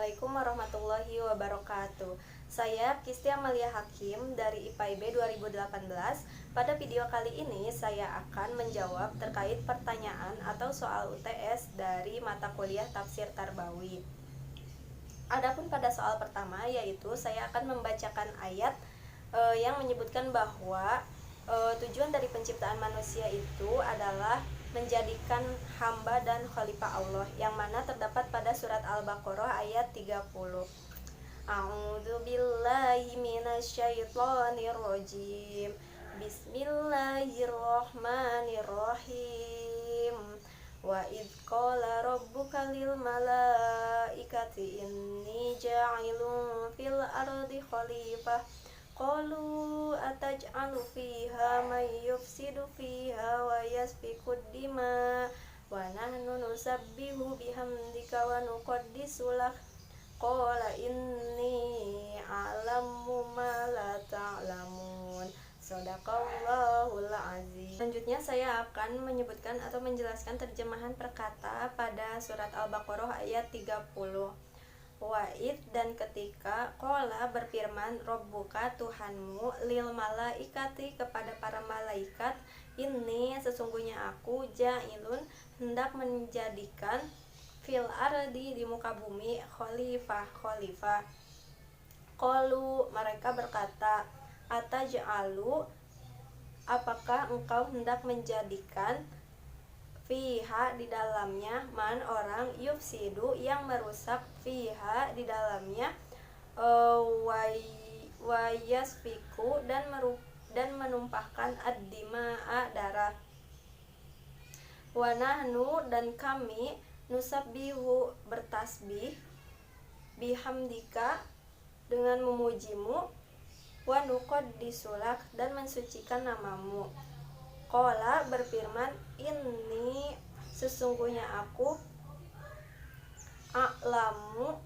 Assalamualaikum warahmatullahi wabarakatuh. Saya Kisti Amalia Hakim dari IPA IB 2018. Pada video kali ini saya akan menjawab terkait pertanyaan atau soal UTS dari mata kuliah Tafsir Tarbawi. Adapun pada soal pertama, yaitu saya akan membacakan ayat yang menyebutkan bahwa tujuan dari penciptaan manusia itu adalah menjadikan hamba dan khalifah Allah, yang mana terdapat pada surat Al-Baqarah ayat 30. A'udzubillahi minasyaitonirrajim. Bismillahirrahmanirrahim. Wa idh qala rabbuka lil malaikati inni ja'ilun fil ardi khalifah. Qalu ataj'alu fiha man yufsidu fiha wa yasfiku dima wa nahnu nusabbihu bihamdika wa nuqaddisu lak. Qala inni a'lamu ma la ta'lamun. Shadaqallahul azim. Selanjutnya saya akan menyebutkan atau menjelaskan terjemahan perkata pada surat Al-Baqarah ayat 30. Wa'id, dan ketika qala berfirman Rabbuka Tuhanmu lil malaikati kepada para malaikat, ini sesungguhnya aku ja'ilun hendak menjadikan fil ardi di muka bumi khalifah. Qalu, mereka berkata, ataj'alu, apakah engkau hendak menjadikan fiha di dalamnya man orang yufsidu yang merusak fiha di dalamnya wa yasfiku dan menumpahkan ad-dima'a darah, wa nahnu dan kami nusabbihu bertasbih bihamdika dengan memujimu, wa nuqaddisulak dan mensucikan namamu. Qala berfirman, ini sesungguhnya aku a'lamu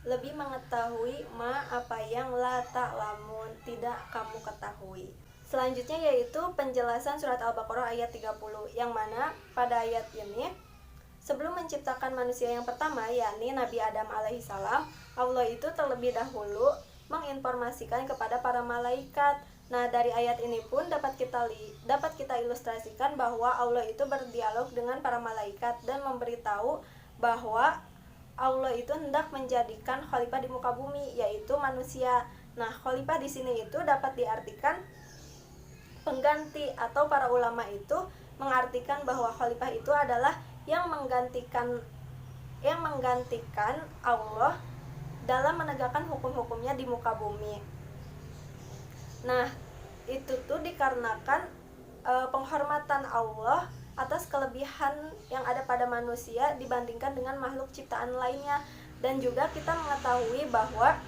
lebih mengetahui ma apa yang la ta'lamun tidak kamu ketahui. Selanjutnya yaitu penjelasan surat Al-Baqarah ayat 30, yang mana pada ayat ini sebelum menciptakan manusia yang pertama, yakni Nabi Adam alaihissalam, Allah itu terlebih dahulu menginformasikan kepada para malaikat. Nah, dari ayat ini pun dapat kita ilustrasikan bahwa Allah itu berdialog dengan para malaikat dan memberitahu bahwa Allah itu hendak menjadikan khalifah di muka bumi, yaitu manusia. Nah, khalifah di sini itu dapat diartikan pengganti, atau para ulama itu mengartikan bahwa khalifah itu adalah yang menggantikan Allah dalam menegakkan hukum-hukumnya di muka bumi. Nah, itu tuh dikarenakan penghormatan Allah atas kelebihan yang ada pada manusia dibandingkan dengan makhluk ciptaan lainnya, dan juga kita mengetahui bahwa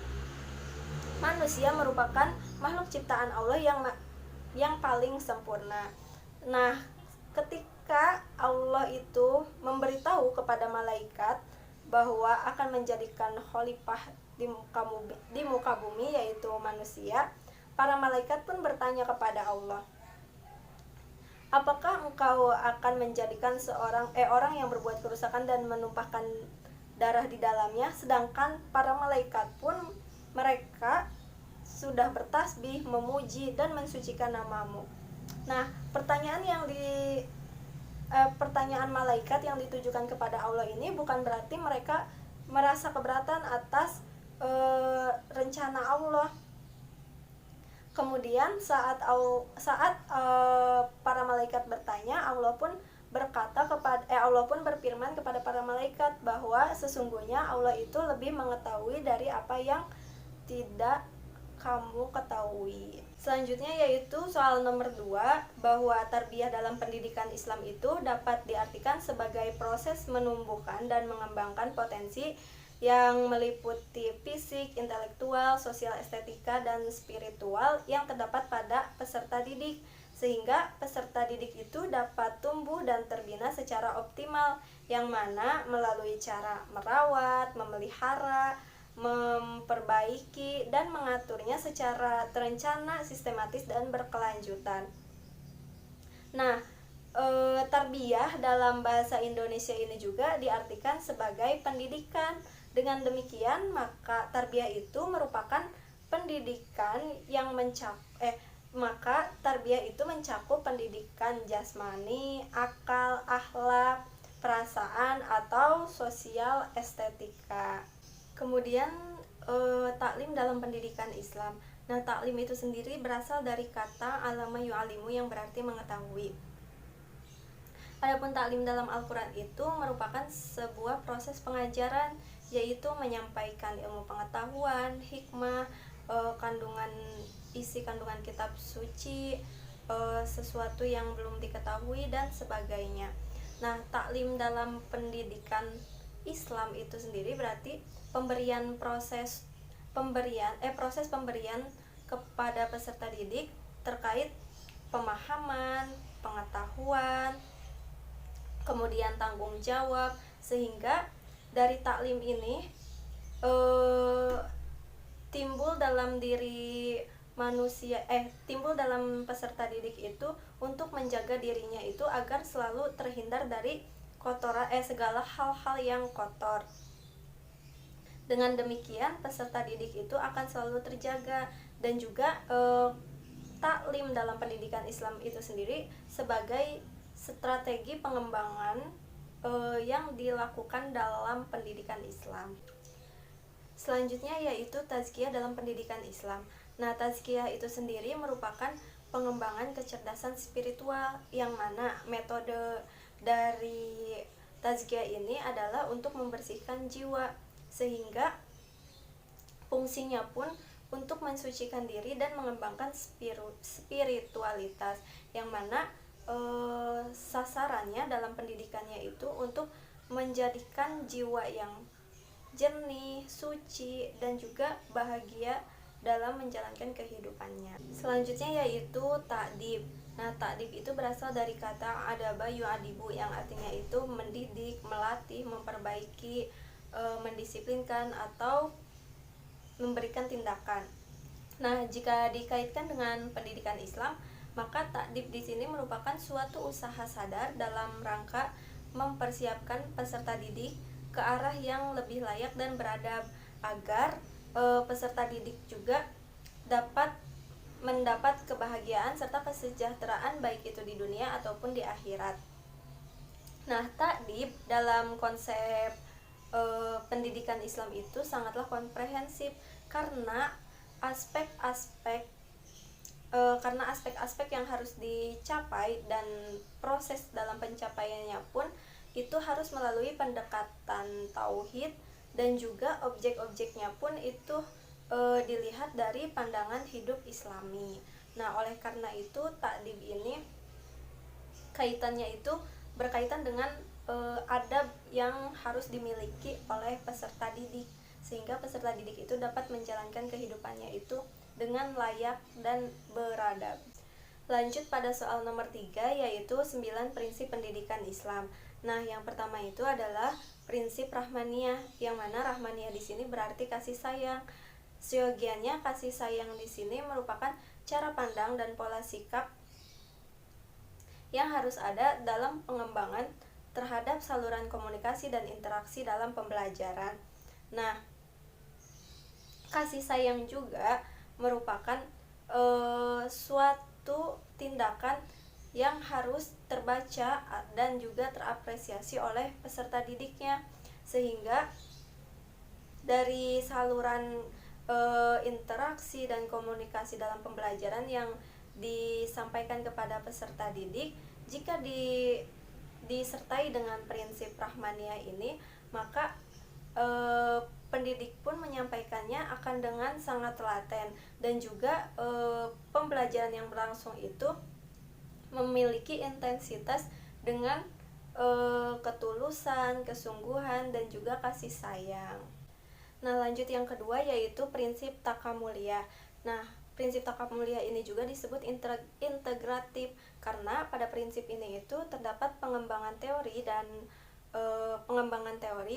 manusia merupakan makhluk ciptaan Allah yang paling sempurna. Nah, ketika Allah itu memberitahu kepada malaikat bahwa akan menjadikan khalifah di muka bumi, yaitu manusia, para malaikat pun bertanya kepada Allah, apakah engkau akan menjadikan orang yang berbuat kerusakan dan menumpahkan darah di dalamnya? Sedangkan para malaikat pun mereka sudah bertasbih, memuji dan mensucikan namamu. Nah, pertanyaan malaikat yang ditujukan kepada Allah ini bukan berarti mereka merasa keberatan atas rencana Allah. Kemudian saat para malaikat bertanya, Allah pun berfirman kepada para malaikat bahwa sesungguhnya Allah itu lebih mengetahui dari apa yang tidak kamu ketahui. Selanjutnya yaitu soal nomor 2, bahwa tarbiyah dalam pendidikan Islam itu dapat diartikan sebagai proses menumbuhkan dan mengembangkan potensi yang meliputi fisik, intelektual, sosial, estetika, dan spiritual yang terdapat pada peserta didik, sehingga peserta didik itu dapat tumbuh dan terbina secara optimal, yang mana melalui cara merawat, memelihara, memperbaiki, dan mengaturnya secara terencana, sistematis, dan berkelanjutan. Nah, tarbiyah dalam bahasa Indonesia ini juga diartikan sebagai pendidikan Dengan demikian, maka tarbiyah itu merupakan pendidikan yang maka tarbiyah itu mencakup pendidikan jasmani, akal, akhlak, perasaan atau sosial estetika. Kemudian taklim dalam pendidikan Islam. Nah, taklim itu sendiri berasal dari kata alama yu'alimu yang berarti mengetahui. Adapun taklim dalam Al-Quran itu merupakan sebuah proses pengajaran, yaitu menyampaikan ilmu pengetahuan, hikmah, isi kandungan kitab suci, sesuatu yang belum diketahui dan sebagainya. Nah, taklim dalam pendidikan Islam itu sendiri berarti proses pemberian kepada peserta didik terkait pemahaman, pengetahuan, kemudian tanggung jawab, sehingga dari taklim ini timbul dalam peserta didik itu untuk menjaga dirinya itu agar selalu terhindar dari segala hal-hal yang kotor. Dengan demikian peserta didik itu akan selalu terjaga, dan juga taklim dalam pendidikan Islam itu sendiri sebagai strategi pengembangan yang dilakukan dalam pendidikan Islam. Selanjutnya yaitu tazkiyah dalam pendidikan Islam. Nah, tazkiyah itu sendiri merupakan pengembangan kecerdasan spiritual, yang mana metode dari tazkiyah ini adalah untuk membersihkan jiwa, sehingga fungsinya pun untuk mensucikan diri dan mengembangkan spiritualitas, yang mana sasarannya dalam pendidikannya itu untuk menjadikan jiwa yang jernih, suci, dan juga bahagia dalam menjalankan kehidupannya. Selanjutnya yaitu ta'dib. Nah, ta'dib itu berasal dari kata adaba yu'adibu, yang artinya itu mendidik, melatih, memperbaiki, mendisiplinkan atau memberikan tindakan. Nah, jika dikaitkan dengan pendidikan Islam, maka takdib di sini merupakan suatu usaha sadar dalam rangka mempersiapkan peserta didik ke arah yang lebih layak dan beradab, agar peserta didik juga dapat mendapat kebahagiaan serta kesejahteraan baik itu di dunia ataupun di akhirat. Nah, takdib dalam konsep pendidikan Islam itu sangatlah komprehensif, karena aspek-aspek yang harus dicapai dan proses dalam pencapaiannya pun itu harus melalui pendekatan tauhid, dan juga objek-objeknya pun itu dilihat dari pandangan hidup Islami. Nah, oleh karena itu takdib ini kaitannya itu berkaitan dengan adab yang harus dimiliki oleh peserta didik, sehingga peserta didik itu dapat menjalankan kehidupannya itu dengan layak dan beradab. Lanjut pada soal nomor 3, yaitu 9 prinsip pendidikan Islam. Nah, yang pertama itu adalah prinsip rahmaniyah, yang mana rahmaniyah di sini berarti kasih sayang. Siogiannya kasih sayang di sini merupakan cara pandang dan pola sikap yang harus ada dalam pengembangan terhadap saluran komunikasi dan interaksi dalam pembelajaran. Nah, kasih sayang juga merupakan suatu tindakan yang harus terbaca dan juga terapresiasi oleh peserta didiknya, sehingga dari saluran interaksi dan komunikasi dalam pembelajaran yang disampaikan kepada peserta didik, jika disertai dengan prinsip rahmaniyah ini, maka pendidik pun menyampaikannya akan dengan sangat telaten, dan juga pembelajaran yang berlangsung itu memiliki intensitas dengan ketulusan, kesungguhan, dan juga kasih sayang. Nah, lanjut yang kedua yaitu prinsip takamuliyah. Nah, prinsip takamuliyah ini juga disebut integratif, karena pada prinsip ini itu terdapat pengembangan teori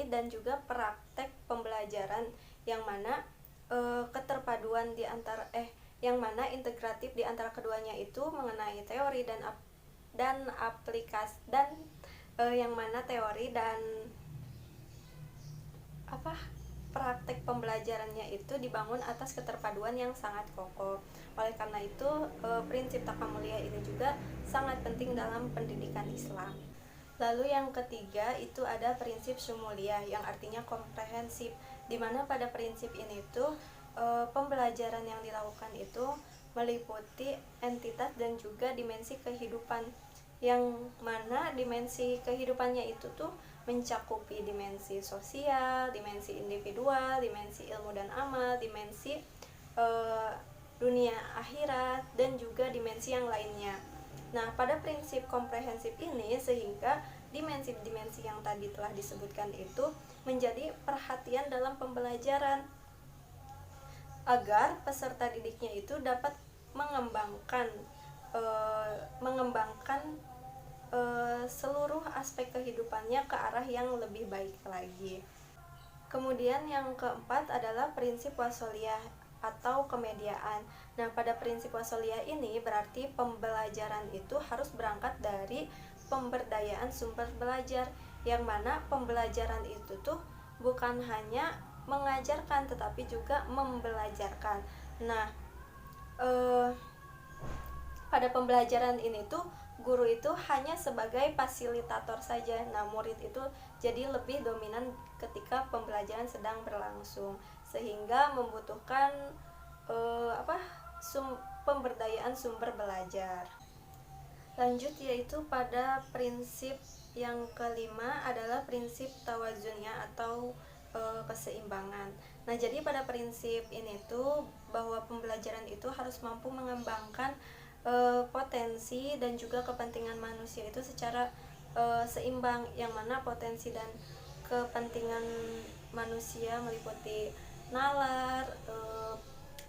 dan juga praktek pembelajaran, yang mana keterpaduan di antara yang mana integratif di antara keduanya itu mengenai teori dan aplikasi, dan yang mana teori dan praktek pembelajarannya itu dibangun atas keterpaduan yang sangat kokoh. Oleh karena itu, prinsip takamulia ini juga sangat penting dalam pendidikan Islam. Lalu yang ketiga itu ada prinsip syumuliyah yang artinya komprehensif, di mana pada prinsip ini tuh pembelajaran yang dilakukan itu meliputi entitas dan juga dimensi kehidupan, yang mana dimensi kehidupannya itu tuh mencakupi dimensi sosial, dimensi individual, dimensi ilmu dan amal, dimensi dunia akhirat, dan juga dimensi yang lainnya. Nah, pada prinsip komprehensif ini sehingga dimensi-dimensi yang tadi telah disebutkan itu menjadi perhatian dalam pembelajaran agar peserta didiknya itu dapat mengembangkan seluruh aspek kehidupannya ke arah yang lebih baik lagi. Kemudian yang keempat adalah prinsip wasoliyah atau kemediaan. Nah, pada prinsip wasoliyah ini berarti pembelajaran itu harus berangkat dari pemberdayaan sumber belajar, yang mana pembelajaran itu tuh bukan hanya mengajarkan tetapi juga membelajarkan. Nah, pada pembelajaran ini tuh guru itu hanya sebagai fasilitator saja. Nah, murid itu jadi lebih dominan ketika pembelajaran sedang berlangsung, sehingga membutuhkan pemberdayaan sumber belajar. Lanjut, yaitu pada prinsip yang kelima adalah prinsip tawazunnya atau keseimbangan. Nah, jadi pada prinsip ini tuh bahwa pembelajaran itu harus mampu mengembangkan potensi dan juga kepentingan manusia itu secara seimbang, yang mana potensi dan kepentingan manusia meliputi nalar,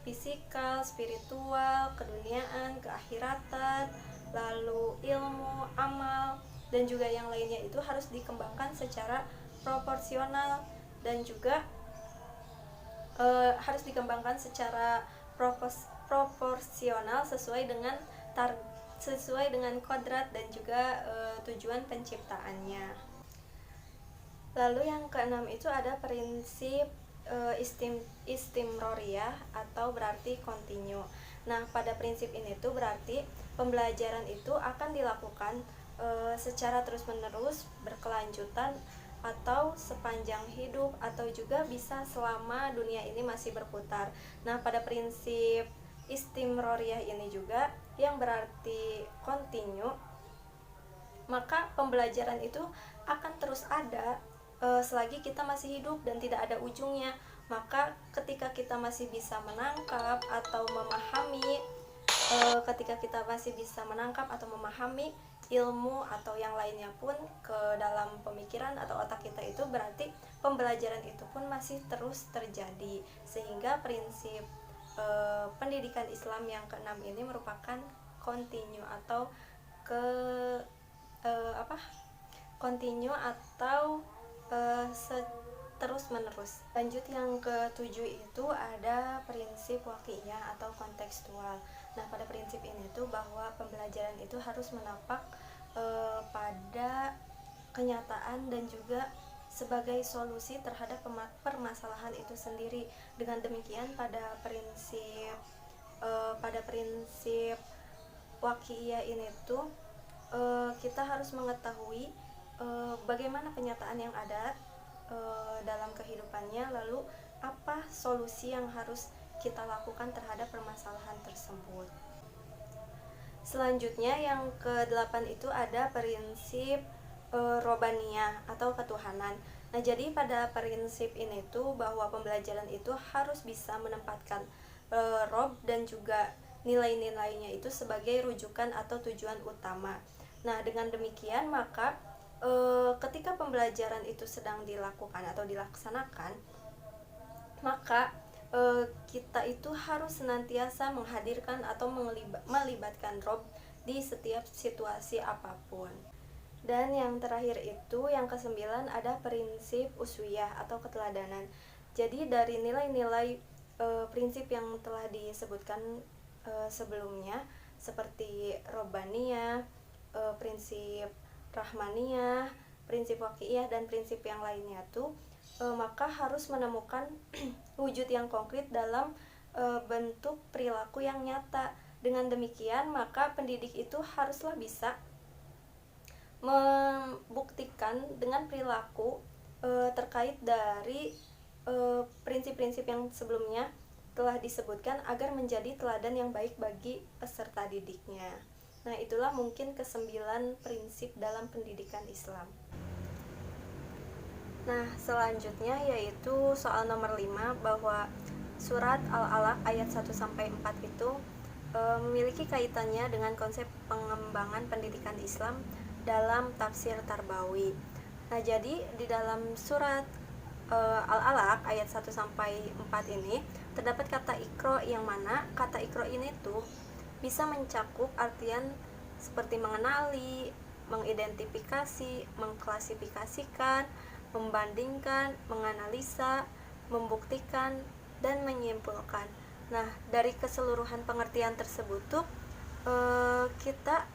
fisikal, spiritual, keduniaan, keakhiratan, lalu ilmu, amal, dan juga yang lainnya itu harus dikembangkan secara proporsional dan juga harus dikembangkan secara proporsional sesuai dengan kodrat dan juga tujuan penciptaannya. Lalu yang keenam itu ada prinsip istimroriyah atau berarti kontinu. Nah, pada prinsip ini tuh berarti pembelajaran itu akan dilakukan secara terus-menerus, berkelanjutan, atau sepanjang hidup, atau juga bisa selama dunia ini masih berputar. Nah, pada prinsip istimroriyah ini juga yang berarti kontinu, maka pembelajaran itu akan terus ada selagi kita masih hidup dan tidak ada ujungnya. Maka ketika kita masih bisa menangkap atau memahami ilmu atau yang lainnya pun ke dalam pemikiran atau otak kita, itu berarti pembelajaran itu pun masih terus terjadi, sehingga prinsip pendidikan Islam yang keenam ini merupakan kontinu atau kontinu atau terus menerus. Lanjut, yang ketujuh itu ada prinsip waqi'iyah atau kontekstual. Nah, pada prinsip ini tuh bahwa pembelajaran itu harus menapak pada kenyataan dan juga sebagai solusi terhadap permasalahan itu sendiri. Dengan demikian pada prinsip waqi'iyah ini tuh kita harus mengetahui bagaimana kenyataan yang ada dalam kehidupannya, lalu apa solusi yang harus kita lakukan terhadap permasalahan tersebut. Selanjutnya yang ke-8 itu ada prinsip robaniyah atau ketuhanan. Nah, jadi pada prinsip ini tuh bahwa pembelajaran itu harus bisa menempatkan rob dan juga nilai-nilainya itu sebagai rujukan atau tujuan utama. Nah, dengan demikian maka ketika pembelajaran itu sedang dilakukan atau dilaksanakan, maka kita itu harus senantiasa menghadirkan atau melibatkan rob di setiap situasi apapun. Dan yang terakhir itu yang ke-9 ada prinsip uswiyah atau keteladanan. Jadi dari nilai-nilai prinsip yang telah disebutkan sebelumnya seperti robbaniyah, prinsip rahmaniyah, prinsip waqi'iyah dan prinsip yang lainnya tuh maka harus menemukan wujud yang konkret dalam bentuk perilaku yang nyata. Dengan demikian maka pendidik itu haruslah bisa membuktikan dengan perilaku terkait dari prinsip-prinsip yang sebelumnya telah disebutkan agar menjadi teladan yang baik bagi peserta didiknya. Nah, itulah mungkin ke-9 prinsip dalam pendidikan Islam. Nah, selanjutnya yaitu soal nomor 5, bahwa surat Al-Alaq ayat 1-4 itu memiliki kaitannya dengan konsep pengembangan pendidikan Islam dalam tafsir Tarbawi. Nah, jadi di dalam surat Al-Alaq ayat 1-4 ini terdapat kata ikro, yang mana kata ikro ini tuh bisa mencakup artian seperti mengenali, mengidentifikasi, mengklasifikasikan, membandingkan, menganalisa, membuktikan, dan menyimpulkan. Nah, dari keseluruhan pengertian tersebut tuh kita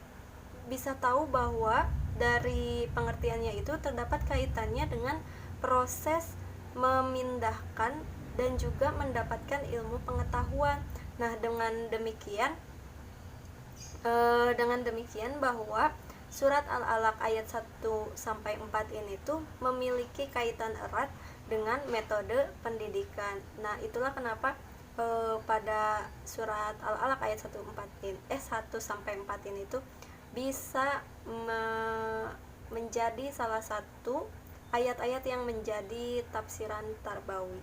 bisa tahu bahwa dari pengertiannya itu terdapat kaitannya dengan proses memindahkan dan juga mendapatkan ilmu pengetahuan. Nah, dengan demikian bahwa surat Al-Alaq ayat 1-4 ini tuh memiliki kaitan erat dengan metode pendidikan. Nah, itulah kenapa pada surat Al-Alaq ayat 1-4 ini tuh bisa menjadi salah satu ayat-ayat yang menjadi tafsiran Tarbawi.